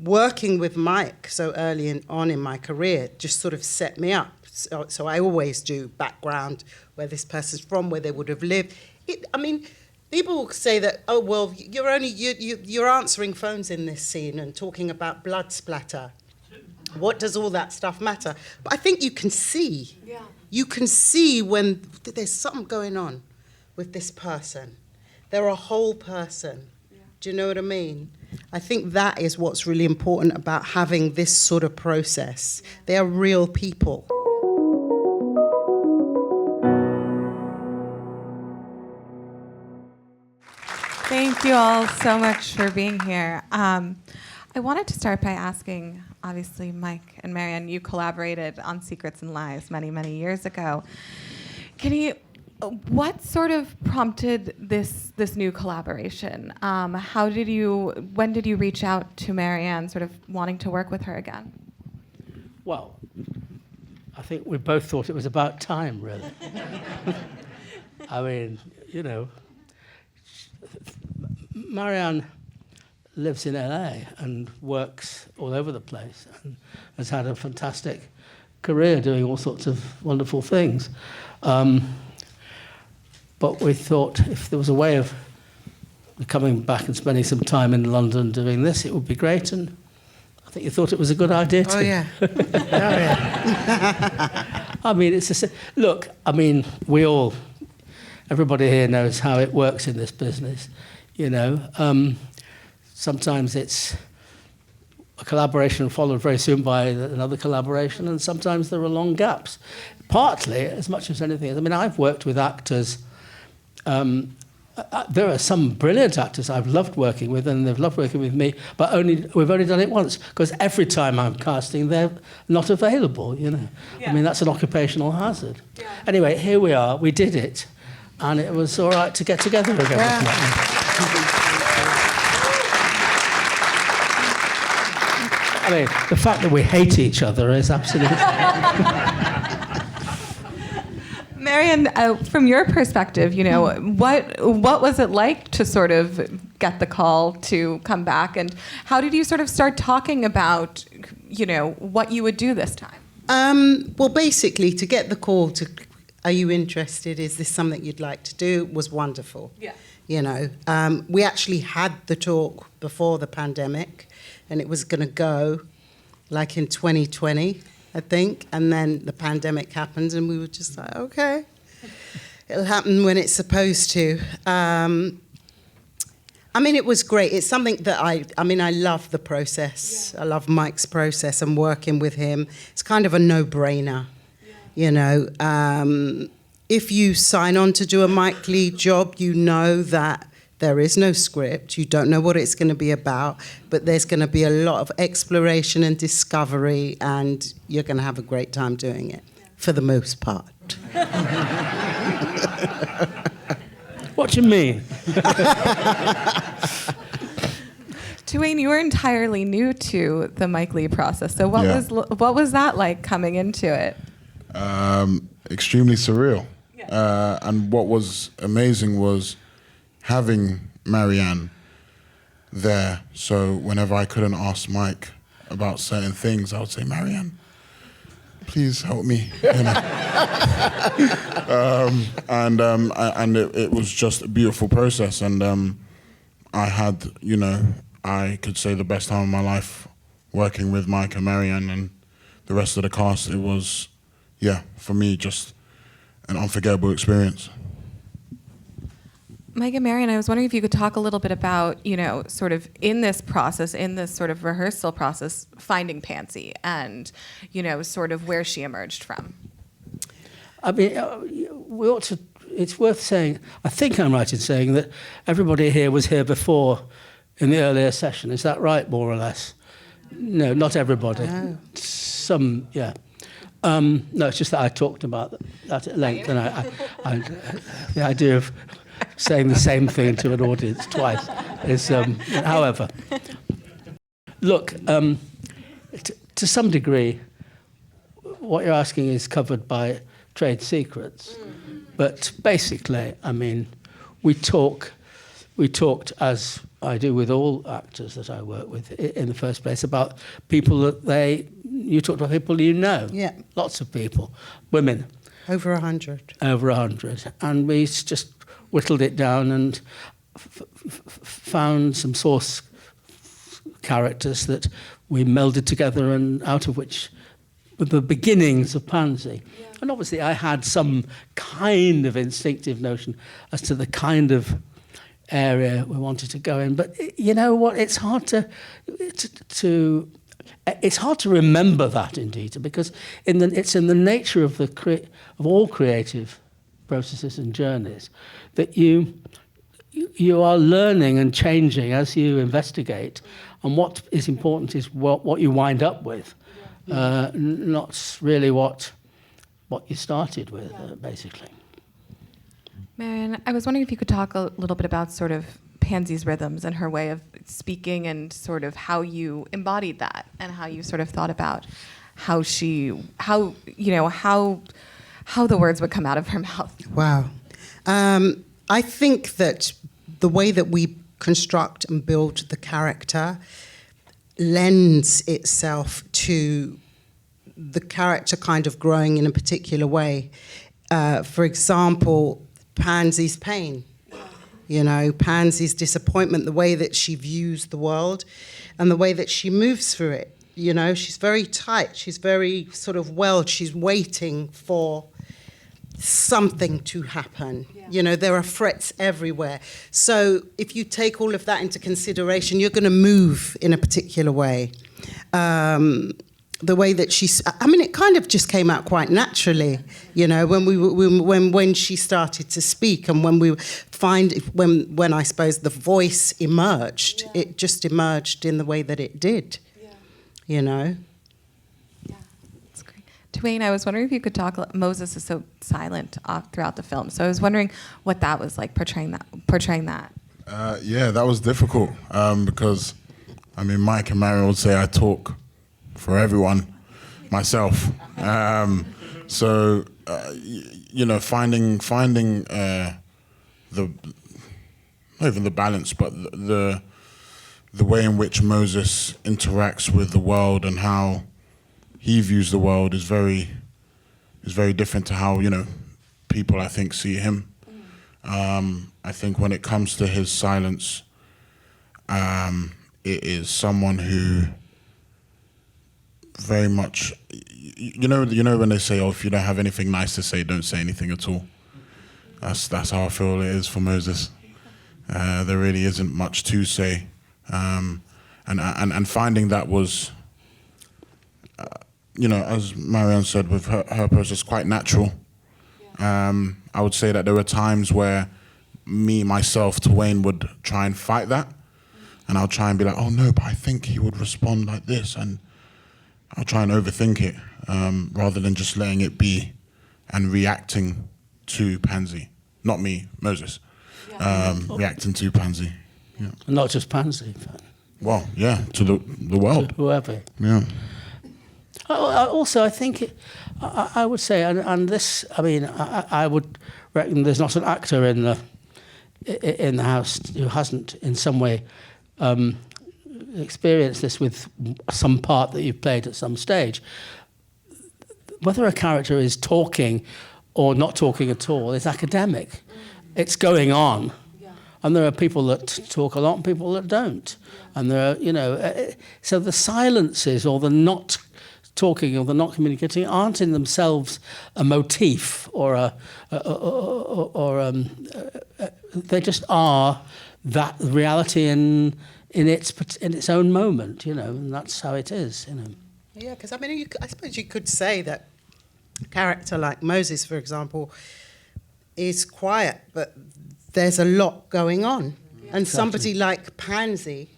working with Mike so early on in my career just sort of set me up. So I always do background, where this person's from, where they would have lived. People say that, oh, well, you're answering phones in this scene and talking about blood splatter. What does all that stuff matter? But I think you can see. Yeah. You can see when there's something going on with this person. They're a whole person. Yeah. Do you know what I mean? I think that is what's really important about having this sort of process. Yeah. They are real people. Thank you all so much for being here. I wanted to start by asking, obviously, Mike and Marianne, you collaborated on Secrets and Lies many, many years ago. What sort of prompted this new collaboration? When did you reach out to Marianne, sort of wanting to work with her again? Well, I think we both thought it was about time, really. I mean, Marianne lives in LA and works all over the place and has had a fantastic career doing all sorts of wonderful things. But we thought if there was a way of coming back and spending some time in London doing this, it would be great. And I think you thought it was a good idea too. Oh, yeah. I mean, everybody here knows how it works in this business. Sometimes it's a collaboration followed very soon by another collaboration, and sometimes there are long gaps. Partly, as much as anything else, I've worked with actors. There are some brilliant actors I've loved working with, and they've loved working with me, but we've only done it once, because every time I'm casting, they're not available, Yeah. That's an occupational hazard. Yeah. Anyway, here we are, we did it, and it was all right to get together again. Yeah. The fact that we hate each other is absolutely... Marianne, from your perspective, what was it like to sort of get the call to come back, and how did you sort of start talking about, what you would do this time? Well, basically, to get the call to, are you interested? Is this something you'd like to do? Was wonderful. Yeah. We actually had the talk before the pandemic, and it was going to go like in 2020, I think, and then the pandemic happened, and we were just like, okay, it'll happen when it's supposed to. It was great. It's something that I love the process. Yeah. I love Mike's process and working with him. It's kind of a no-brainer, If you sign on to do a Mike Leigh job, you know that there is no script. You don't know what it's going to be about, but there's going to be a lot of exploration and discovery, and you're going to have a great time doing it, for the most part. What do you mean? Tuwaine, you were entirely new to the Mike Leigh process. So what was that like coming into it? Extremely surreal. Yeah. And what was amazing was having Marianne there. So whenever I couldn't ask Mike about certain things, I would say, Marianne, please help me. And it was just a beautiful process. And I had, I could say the best time of my life working with Mike and Marianne and the rest of the cast. It was, for me, just an unforgettable experience. Mike and Marianne, I was wondering if you could talk a little bit about, sort of in this process, in this sort of rehearsal process, finding Pansy and, sort of where she emerged from. It's worth saying, I think I'm right in saying that everybody here was here before in the earlier session. Is that right, more or less? No, not everybody. No. Some, yeah. No, it's just that I talked about that at length, and I the idea of saying the same thing to an audience twice is, however. Look, to some degree, what you're asking is covered by trade secrets, but basically, we talked as I do with all actors that I work with in the first place, about people that you talked about people you know. Yeah. Lots of people, women. Over 100. Over 100. And we just whittled it down and found some source characters that we melded together, and out of which were the beginnings of Pansy. Yeah. And obviously I had some kind of instinctive notion as to the kind of area we wanted to go in. But you know what? It's hard to remember that in detail, because it's in the nature of of all creative processes and journeys that you are learning and changing as you investigate, and what is important is what you wind up with, not really what you started with, basically. Marianne, I was wondering if you could talk a little bit about sort of Pansy's rhythms and her way of speaking, and sort of how you embodied that, and how you sort of thought about how the words would come out of her mouth. Wow. I think that the way that we construct and build the character lends itself to the character kind of growing in a particular way. For example, Pansy's pain, Pansy's disappointment, the way that she views the world and the way that she moves through it. She's very tight. She's very sort of she's waiting for something to happen. Yeah. There are threats everywhere. So if you take all of that into consideration, you're going to move in a particular way. The way that it kind of just came out quite naturally, when she started to speak, and when I suppose the voice emerged, it just emerged in the way that it did, Yeah, that's great. Tuwaine, I was wondering if you could talk. Moses is so silent throughout the film, so I was wondering what that was like, portraying that. That was difficult, because, Mike and Marianne would say I talk for everyone, myself. Finding not even the balance, but the way in which Moses interacts with the world and how he views the world is very different to how people, I think, see him. I think when it comes to his silence, it is someone who very much, when they say, if you don't have anything nice to say, don't say anything at all. That's how I feel it is for Moses. There really isn't much to say, and finding that was, as Marianne said, with her process, quite natural. I would say that there were times where myself, Tuwaine, would try and fight that, and I'll try and be like, oh no, but I think he would respond like this, and I'll try and overthink it, rather than just letting it be and reacting to Pansy. Not me, Moses. Reacting to Pansy. Yeah. And not just Pansy, in fact. Well, to the world. To whoever. Yeah. Also, I think, I would say, and this, I would reckon there's not an actor in the house who hasn't in some way experienced this with some part that you've played at some stage. Whether a character is talking or not talking at all is academic. It's going on. And there are people that talk a lot and people that don't. And there are, so the silences or the not talking or the not communicating aren't in themselves a motif or they just are that reality in its own moment, and that's how it is, Yeah, because I suppose you could say that a character like Moses, for example, is quiet, but there's a lot going on. Yeah. And somebody like Pansy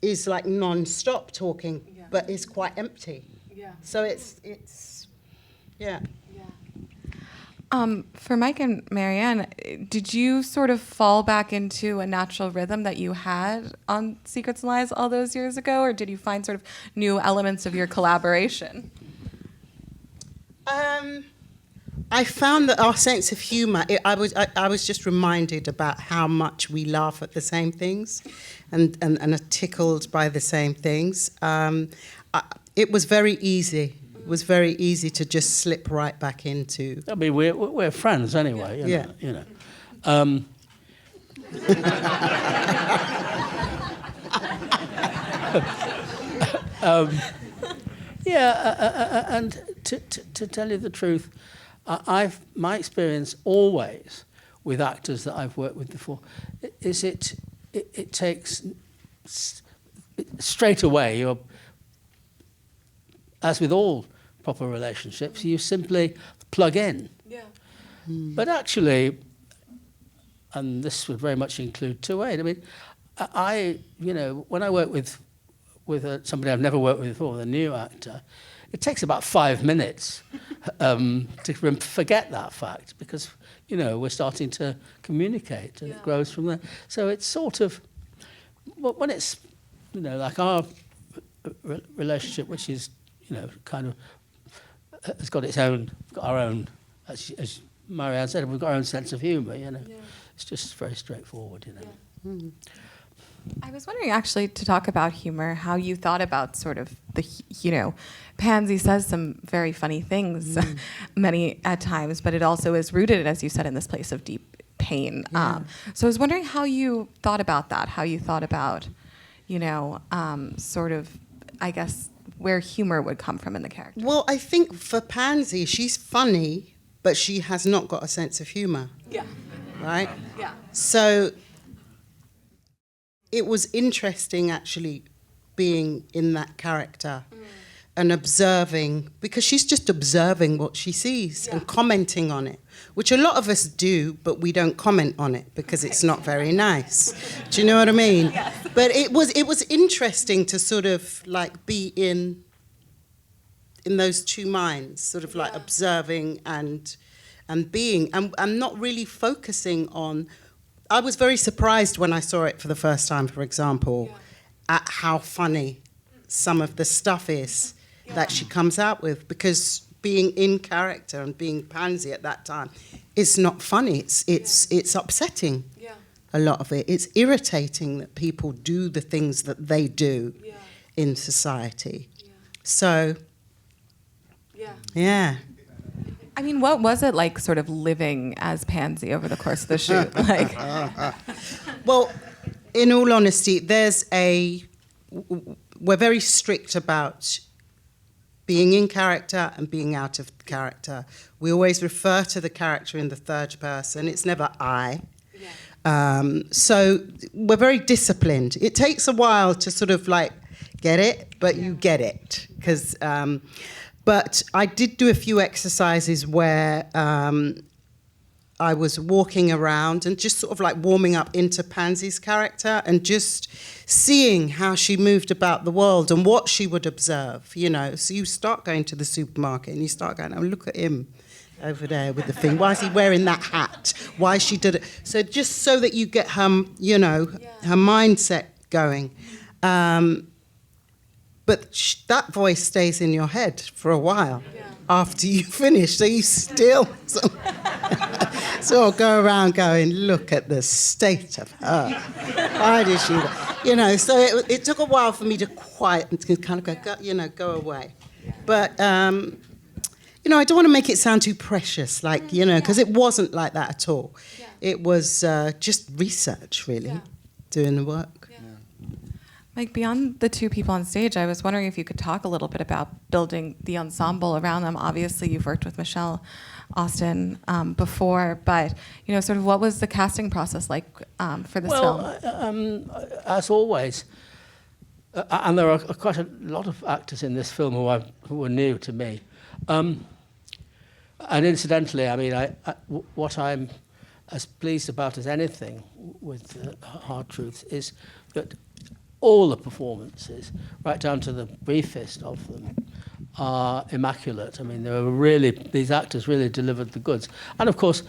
is like non-stop talking, but is quite empty. Yeah. So it's yeah. For Mike and Marianne, did you sort of fall back into a natural rhythm that you had on Secrets and Lies all those years ago, or did you find sort of new elements of your collaboration? I found that our sense of humour, I was just reminded about how much we laugh at the same things and are tickled by the same things. It was very easy. It was very easy to just slip right back into. I mean, we're friends anyway. You know. And to tell you the truth, my experience always with actors that I've worked with before is it takes straight away. As with all proper relationships, you simply plug in. Yeah. But actually, and this would very much include Tuwaine. I mean, when I work with somebody I've never worked with before, a new actor, it takes about 5 minutes to forget that fact because, we're starting to communicate and it grows from there. So it's sort of, when it's, like our relationship, which is, kind of, has got our own, as Marianne said, we've got our own sense of humour, Yeah. It's just very straightforward, Yeah. Mm. I was wondering, actually, to talk about humor, how you thought about sort of Pansy says some very funny things many at times, but it also is rooted, as you said, in this place of deep pain. Yeah. So I was wondering how you thought about that, how you thought about, sort of, I guess, where humor would come from in the character. Well, I think for Pansy, she's funny, but she has not got a sense of humour. Yeah. Right? Yeah. So it was interesting, actually, being in that character and observing, because she's just observing what she sees and commenting on it, which a lot of us do, but we don't comment on it because it's not very nice. Do you know what I mean? Yes. But it was interesting to sort of like be in those two minds, sort of like observing and being, and not really focusing on. I was very surprised when I saw it for the first time, for example, at how funny some of the stuff is that she comes out with, because being in character and being Pansy at that time is not funny. It's upsetting. Yeah. A lot of it. It's irritating that people do the things that they do in society. Yeah. So, yeah. I mean, what was it like sort of living as Pansy over the course of the shoot? Like, well, in all honesty, we're very strict about being in character and being out of character. We always refer to the character in the third person. It's never I. So we're very disciplined. It takes a while to sort of like get it, but you get it. But I did do a few exercises where I was walking around and just sort of like warming up into Pansy's character and just seeing how she moved about the world and what she would observe, So you start going to the supermarket and you start going, oh, look at him over there with the thing. Why is he wearing that hat? Why she did it? So just so that you get her, her mindset going. But that voice stays in your head for a while after you finish. So you still sort of go around going, look at the state of her. Why did she... so it took a while for me to quiet and to kind of go away. But, I don't want to make it sound too precious, because it wasn't like that at all. Yeah. It was just research, really, doing the work. Like, beyond the two people on stage, I was wondering if you could talk a little bit about building the ensemble around them. Obviously, you've worked with Michelle Austin before, but, sort of what was the casting process like for this film? As always, and there are quite a lot of actors in this film who were new to me. And incidentally, I mean, what I'm as pleased about as anything with Hard Truths is that all the performances, right down to the briefest of them, are immaculate. I mean, these actors really delivered the goods. And of course,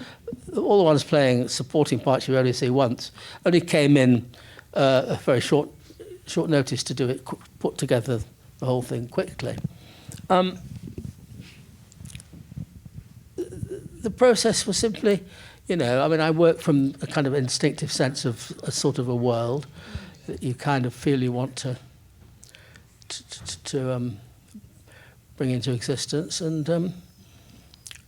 all the ones playing supporting parts you only see once only came in a very short notice to do it, put together the whole the process was simply, I mean, I work from a kind of instinctive sense of a sort of a world that you kind of feel you want to bring into existence, and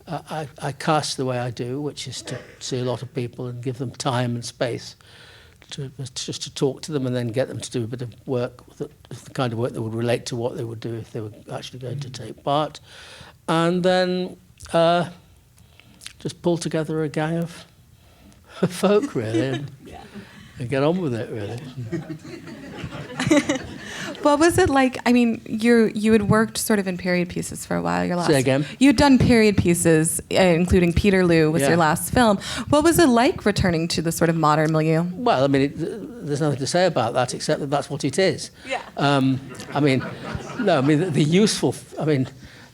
I cast the way I do, which is to see a lot of people and give them time and space just to talk to them, and then get them to do a bit of work, the kind of work that would relate to what they would do if they were actually going to take part, and then just pull together a gang of folk, really, and get on with it, really. What was it like? I mean, you had worked sort of in period pieces for a while. Your last. Say again? You'd done period pieces, including Peterloo was Yeah. your last film. What was it like returning to the sort of modern milieu? Well, I mean, there's nothing to say about that except that that's what it is. Yeah. I mean, no, I mean, the useful, I mean,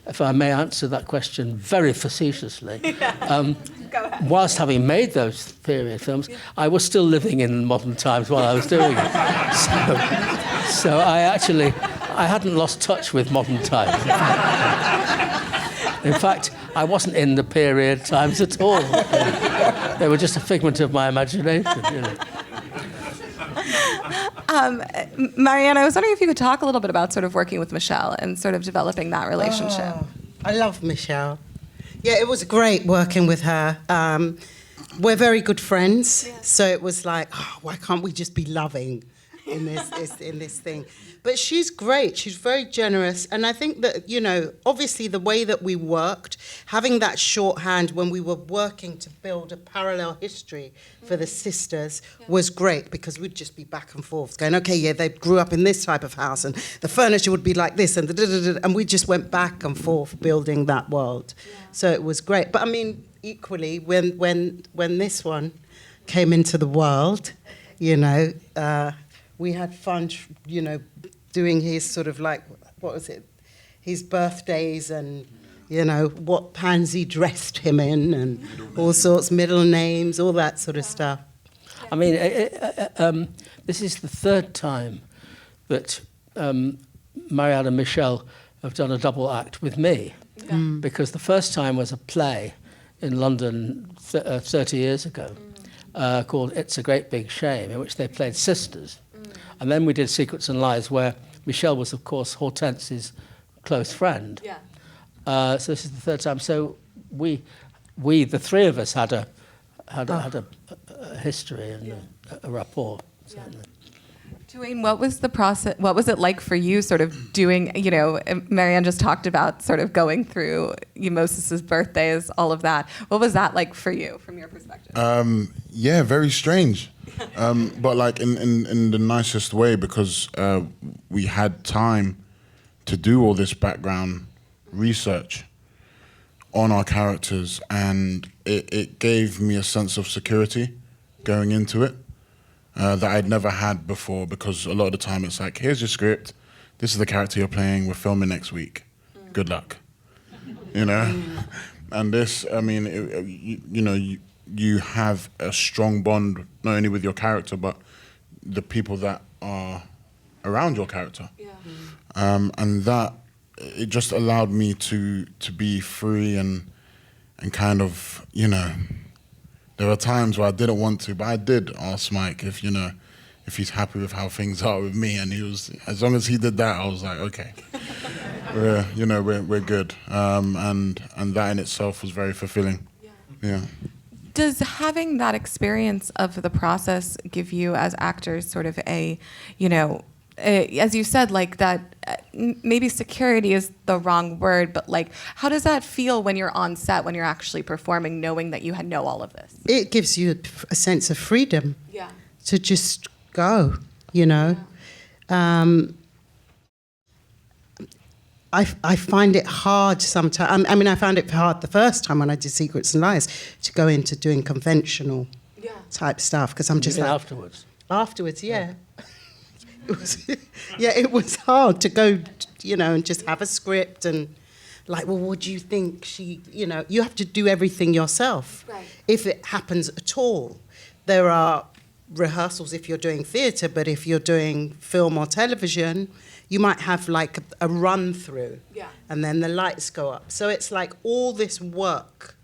if I may answer that question very facetiously, whilst having made those period films, I was still living in modern times while I was doing it. So I hadn't lost touch with modern times. In fact, I wasn't in the period times at all. They were just a figment of my imagination. Marianne, I was wondering if you could talk a little bit about sort of working with Michelle and sort of developing that relationship. Oh, I love Michelle. Yeah, it was great working with her. We're very good friends, so it was like, why can't we just be loving in this thing? But she's great. She's very generous, and I think that obviously the way that we worked, having that shorthand when we were working to build a parallel history for the sisters was great, because we'd just be back and forth going, okay, yeah, they grew up in this type of house, and the furniture would be like this, and we just went back and forth building that world. So it was great. But I mean, equally, when this one came into the world, we had fun, doing his sort of like, what was it, his birthdays and, what pansy dressed him in and all sorts, middle names, all that sort of stuff. I mean, this is the third time that Marianne and Michelle have done a double act with me, because the first time was a play in London 30 years ago called It's a Great Big Shame, in which they played sisters. And then we did Secrets and Lies, where Michelle was, of course, Hortense's close friend. Yeah. So this is the third time. So we, the three of us, had a history and a rapport. Certainly. Tuwaine, what was the process? What was it like for you, sort of doing? Marianne just talked about sort of going through Moses's birthdays, all of that. What was that like for you, from your perspective? Yeah, very strange. But like in the nicest way, because we had time to do all this background research on our characters, and it gave me a sense of security going into it that I'd never had before, because a lot of the time it's like, here's your script, this is the character you're playing, we're filming next week, good luck, And this, I mean, you have a strong bond not only with your character but the people that are around your character. Yeah. And that it just allowed me to be free and kind of, there were times where I didn't want to, but I did ask Mike if he's happy with how things are with me, and he was, as long as he did that, I was like, okay, we're good, and that in itself was very fulfilling. Yeah. Does having that experience of the process give you, as actors, sort of a, as you said, like that, maybe security is the wrong word, but like, how does that feel when you're on set, when you're actually performing, knowing that you know all of this? It gives you a sense of freedom. Yeah. To just go, I find it hard sometimes. I mean, I found it hard the first time when I did Secrets and Lies to go into doing conventional type stuff, because I'm just like... afterwards? Afterwards, yeah. It was hard to go, and just have a script and like, well, what do you think you have to do everything yourself. Right. If it happens at all. There are rehearsals if you're doing theatre, but if you're doing film or television, you might have like a run through, and then the lights go up. So it's like all this work,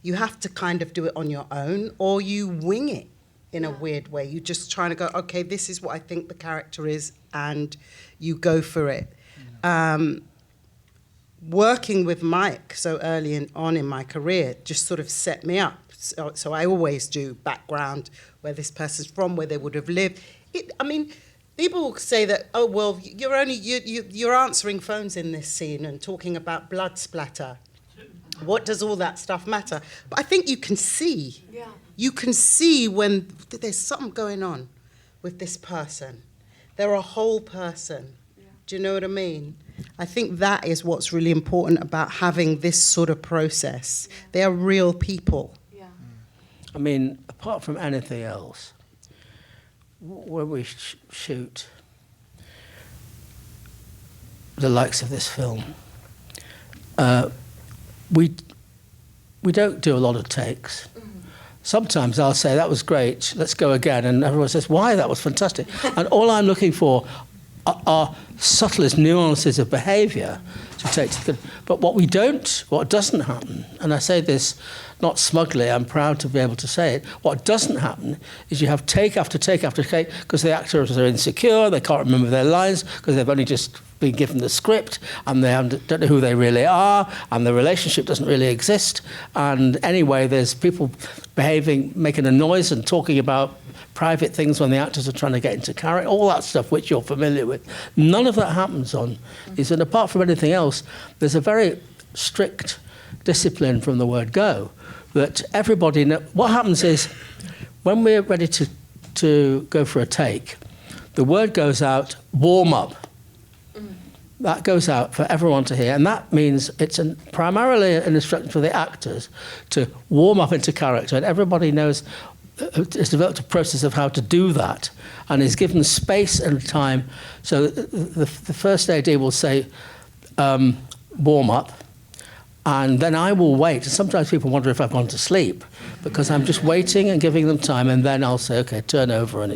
you have to kind of do it on your own, or you wing it in a weird way. You're just trying to go, okay, this is what I think the character is, and you go for it. Working with Mike so early on in my career just sort of set me up. So I always do background, where this person's from, where they would have lived. People say that, oh, well, you're answering phones in this scene and talking about blood splatter. What does all that stuff matter? But I think you can see. Yeah. You can see when there's something going on with this person. They're a whole person. Yeah. Do you know what I mean? I think that is what's really important about having this sort of process. Yeah. They are real people. Yeah. I mean, apart from anything else, when we shoot the likes of this film, we don't do a lot of takes. Sometimes I'll say, that was great, let's go again. And everyone says, why? That was fantastic. And all I'm looking for are subtlest nuances of behaviour to take to the... But what doesn't happen, and I say this not smugly, I'm proud to be able to say it, what doesn't happen is you have take after take after take, because the actors are insecure, they can't remember their lines, because they've only just been given the script, and they don't know who they really are, and the relationship doesn't really exist. And anyway, there's people behaving, making a noise and talking about private things when the actors are trying to get into character, all that stuff which you're familiar with. None of that happens on these, and apart from anything else, there's a very strict discipline from the word go, that everybody what happens is, when we're ready to go for a take, the word goes out, warm up. That goes out for everyone to hear, and that means it's primarily an instruction for the actors to warm up into character, and everybody knows, has developed a process of how to do that, and is given space and time. So the first AD will say, warm up, and then I will wait. And sometimes people wonder if I've gone to sleep, because I'm just waiting and giving them time, and then I'll say, okay, turn over.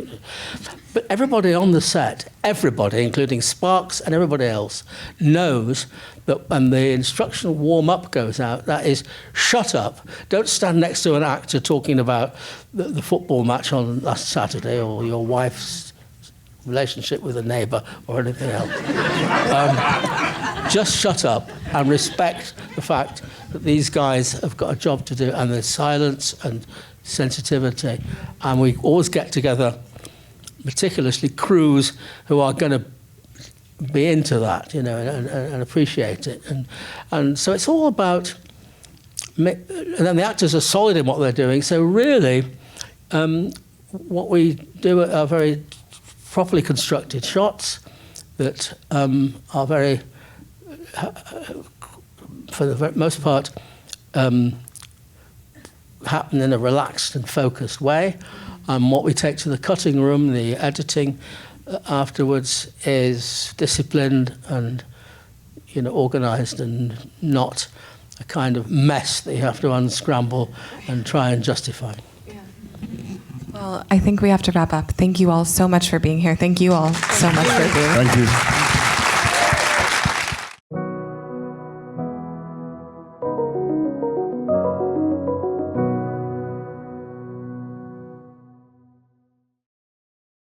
But everybody on the set, everybody, including Sparks and everybody else, knows that when the instructional warm-up goes out, that is, shut up. Don't stand next to an actor talking about the football match on last Saturday, or your wife's relationship with a neighbour, or anything else. Just shut up and respect the fact that these guys have got a job to do, and there's silence and sensitivity. And we always get together, meticulously, crews who are going to be into that, and appreciate it. And so it's all about... And then the actors are solid in what they're doing. So really, what we do are very properly constructed shots that are very... for the most part, happen in a relaxed and focused way. And what we take to the cutting room, the editing afterwards, is disciplined and, organised, and not a kind of mess that you have to unscramble and try and justify. Yeah. Well, I think we have to wrap up. Thank you all so much for being here. Thank you all so much for being here. Thank you.